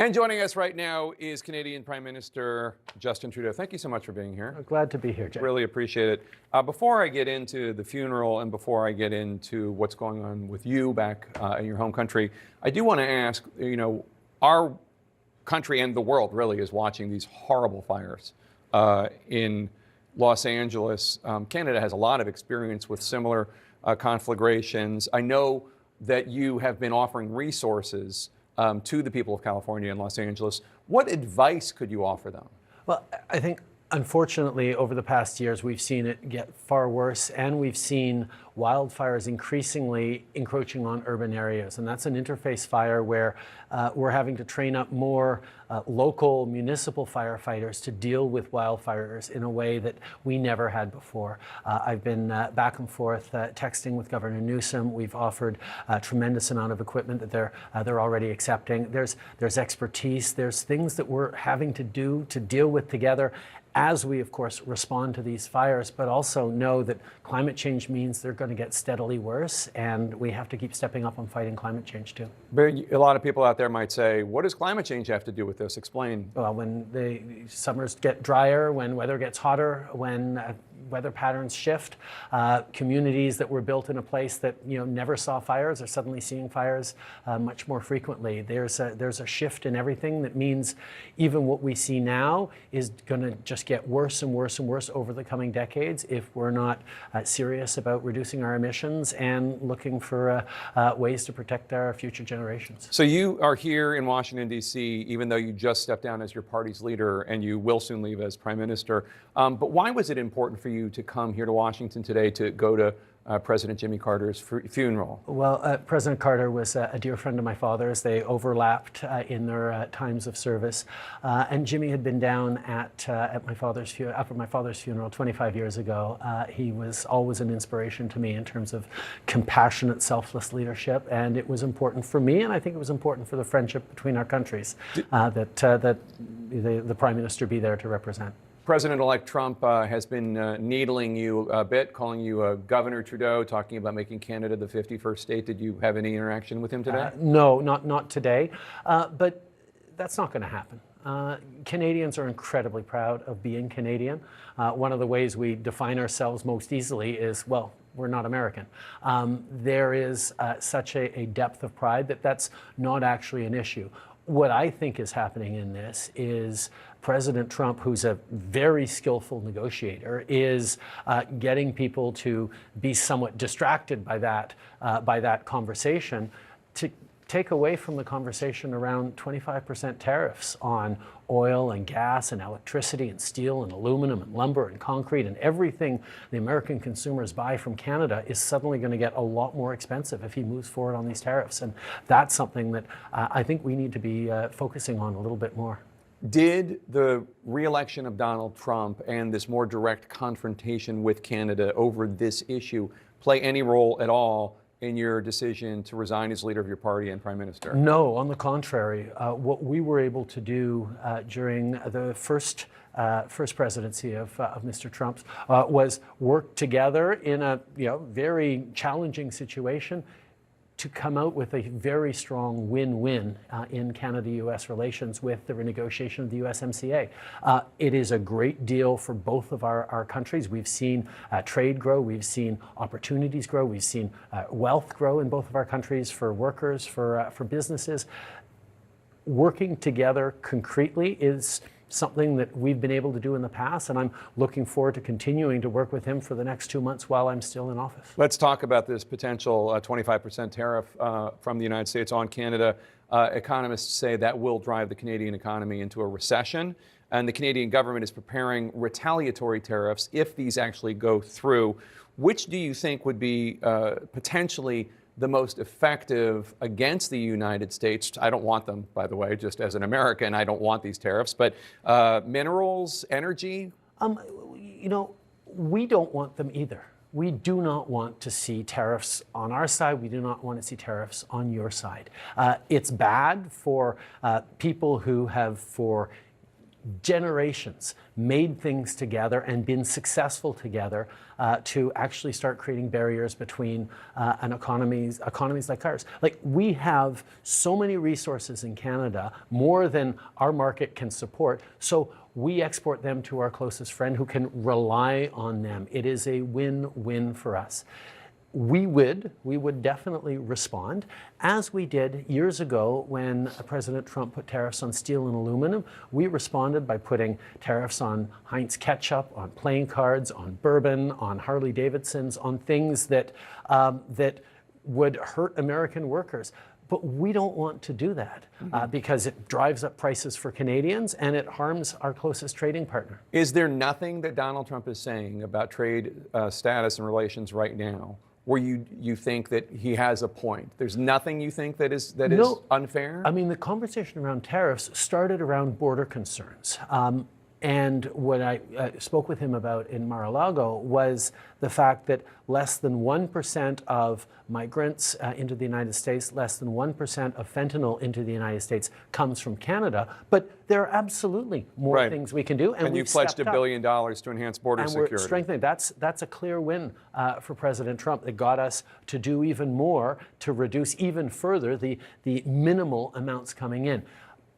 And joining us right now is Canadian Prime Minister Justin Trudeau. Thank you so much for being here. Glad to be here, Jay. Really appreciate it. Before I get into the funeral and before I get into what's going on with you back in your home country, I do want to ask, our country and the world really is watching these horrible fires in Los Angeles. Canada has a lot of experience with similar conflagrations. I know that you have been offering resources to the people of California and Los Angeles. What advice could you offer them? Well, I think, unfortunately, over the past years, we've seen it get far worse, and we've seen wildfires increasingly encroaching on urban areas. And that's an interface fire where we're having to train up more local municipal firefighters to deal with wildfires in a way that we never had before. I've been back and forth texting with Governor Newsom. We've offered a tremendous amount of equipment that they're already accepting. There's expertise. There's things that we're having to do to deal with together as we, of course, respond to these fires, but also know that climate change means they're going to get steadily worse, and we have to keep stepping up on fighting climate change too. But a lot of people out there might say, what does climate change have to do with this? Explain. Well, when the summers get drier, when weather gets hotter, when weather patterns shift, communities that were built in a place that never saw fires are suddenly seeing fires much more frequently. There's a shift in everything that means even what we see now is going to just get worse and worse and worse over the coming decades if we're not serious about reducing our emissions and looking for ways to protect our future generations. So you are here in Washington, D.C., even though you just stepped down as your party's leader and you will soon leave as Prime Minister. But why was it important for you to come here to Washington today to go to President Jimmy Carter's funeral? Well, President Carter was a dear friend of my father's. They overlapped in their times of service. And Jimmy had been down at my father's funeral 25 years ago. He was always an inspiration to me in terms of compassionate, selfless leadership. And it was important for me, and I think it was important for the friendship between our countries, that the Prime Minister be there to represent. President-elect Trump has been needling you a bit, calling you Governor Trudeau, talking about making Canada the 51st state. Did you have any interaction with him today? No, not today. But that's not going to happen. Canadians are incredibly proud of being Canadian. One of the ways we define ourselves most easily is, well, we're not American. There is such a depth of pride that that's not actually an issue. What I think is happening in this is President Trump, who's a very skillful negotiator, is getting people to be somewhat distracted by that conversation, to take away from the conversation around 25% tariffs on oil and gas and electricity and steel and aluminum and lumber and concrete, and everything the American consumers buy from Canada is suddenly going to get a lot more expensive if he moves forward on these tariffs. And that's something that I think we need to be focusing on a little bit more. Did the re-election of Donald Trump and this more direct confrontation with Canada over this issue play any role at all in your decision to resign as leader of your party and Prime Minister? No, on the contrary. What we were able to do during the first presidency of Mr. Trump's was work together in a very challenging situation to come out with a very strong win-win in Canada-U.S. relations with the renegotiation of the USMCA. It is a great deal for both of our countries. We've seen trade grow, we've seen opportunities grow, we've seen wealth grow in both of our countries for workers, for businesses. Working together concretely is something that we've been able to do in the past, and I'm looking forward to continuing to work with him for the next 2 months while I'm still in office. Let's talk about this potential 25% tariff from the United States on Canada. Economists say that will drive the Canadian economy into a recession, and the Canadian government is preparing retaliatory tariffs if these actually go through. Which do you think would be potentially the most effective against the United States? I don't want them, by the way, just as an American, I don't want these tariffs, but minerals, energy? We don't want them either. We do not want to see tariffs on our side. We do not want to see tariffs on your side. It's bad for people who have for generations made things together and been successful together to actually start creating barriers between economies like ours. Like, we have so many resources in Canada, more than our market can support. So we export them to our closest friend who can rely on them. It is a win-win for us. We would definitely respond, as we did years ago when President Trump put tariffs on steel and aluminum. We responded by putting tariffs on Heinz ketchup, on playing cards, on bourbon, on Harley Davidsons, on things that would hurt American workers. But we don't want to do that because it drives up prices for Canadians and it harms our closest trading partner. Is there nothing that Donald Trump is saying about trade status and relations right now where you think that he has a point? There's nothing you think that is unfair? I mean, the conversation around tariffs started around border concerns. And what I spoke with him about in Mar-a-Lago was the fact that less than 1% of migrants into the United States, less than 1% of fentanyl into the United States comes from Canada. But there are absolutely more things we can do. And you pledged $1 billion to enhance border security. And we're strengthening. That's a clear win for President Trump that got us to do even more to reduce even further the minimal amounts coming in.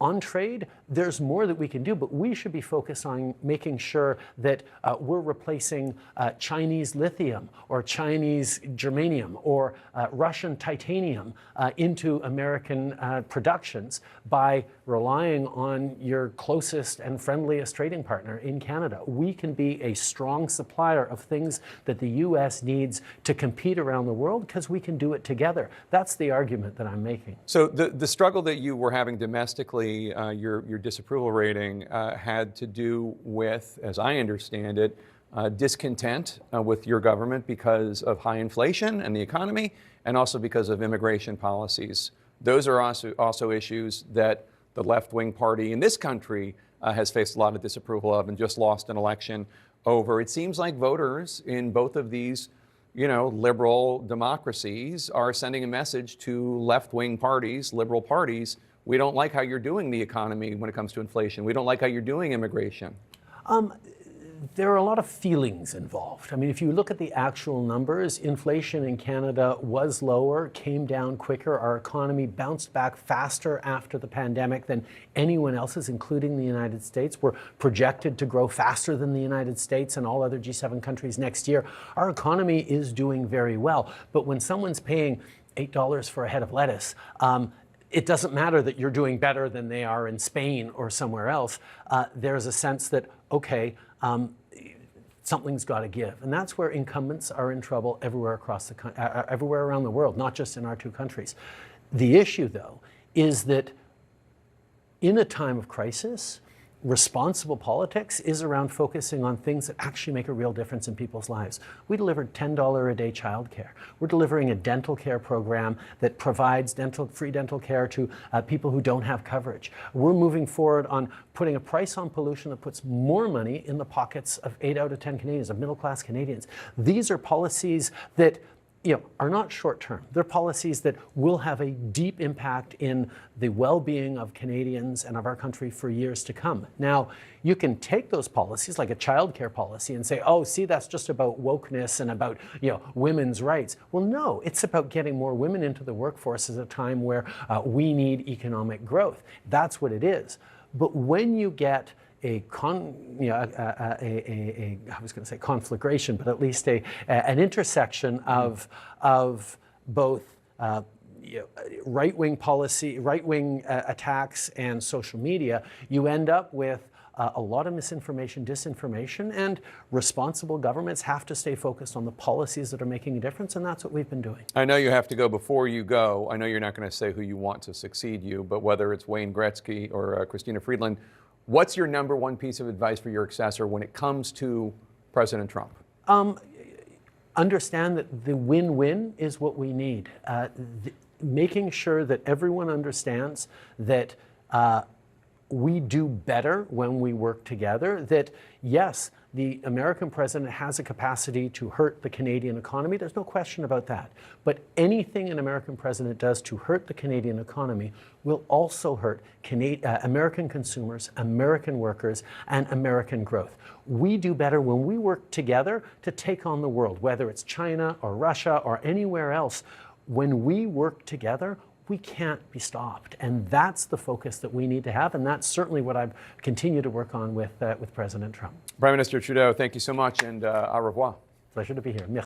On trade, there's more that we can do, but we should be focused on making sure that we're replacing Chinese lithium or Chinese germanium or Russian titanium into American productions by relying on your closest and friendliest trading partner in Canada. We can be a strong supplier of things that the U.S. needs to compete around the world because we can do it together. That's the argument that I'm making. So the struggle that you were having domestically, your disapproval rating had to do with, as I understand it, discontent with your government because of high inflation and the economy, and also because of immigration policies. Those are also issues that the left-wing party in this country has faced a lot of disapproval of and just lost an election over. It seems like voters in both of these, liberal democracies are sending a message to left-wing parties, liberal parties. We don't like how you're doing the economy when it comes to inflation. We don't like how you're doing immigration. There are a lot of feelings involved. I mean, if you look at the actual numbers, inflation in Canada was lower, came down quicker. Our economy bounced back faster after the pandemic than anyone else's, including the United States. We're projected to grow faster than the United States and all other G7 countries next year. Our economy is doing very well. But when someone's paying $8 for a head of lettuce, it doesn't matter that you're doing better than they are in Spain or somewhere else. There's a sense that, okay, something's got to give. And that's where incumbents are in trouble everywhere everywhere around the world, not just in our two countries. The issue, though, is that in a time of crisis, responsible politics is around focusing on things that actually make a real difference in people's lives. We delivered $10 a day childcare. We're delivering a dental care program that provides free dental care to people who don't have coverage. We're moving forward on putting a price on pollution that puts more money in the pockets of 8 out of 10 Canadians, of middle-class Canadians. These are policies that are not short-term. They're policies that will have a deep impact in the well-being of Canadians and of our country for years to come. Now, you can take those policies, like a childcare policy, and say, oh, see, that's just about wokeness and about women's rights. Well, no, it's about getting more women into the workforce at a time where we need economic growth. That's what it is. But when you get I was going to say conflagration, but at least an intersection of both right-wing policy, right-wing attacks and social media, you end up with a lot of misinformation, disinformation, and responsible governments have to stay focused on the policies that are making a difference, and that's what we've been doing. I know you have to go. Before you go, I know you're not going to say who you want to succeed you, but whether it's Wayne Gretzky or Christina Friedland, what's your number one piece of advice for your successor when it comes to President Trump? Understand that the win-win is what we need. Making sure that everyone understands that we do better when we work together, that yes, The American president has a capacity to hurt the Canadian economy. There's no question about that. But anything an American president does to hurt the Canadian economy will also hurt American consumers, American workers, and American growth. We do better when we work together to take on the world, whether it's China or Russia or anywhere else. When we work together, we can't be stopped. And that's the focus that we need to have. And that's certainly what I've continued to work on with President Trump. Prime Minister Trudeau, thank you so much, and au revoir. Pleasure to be here. Merci.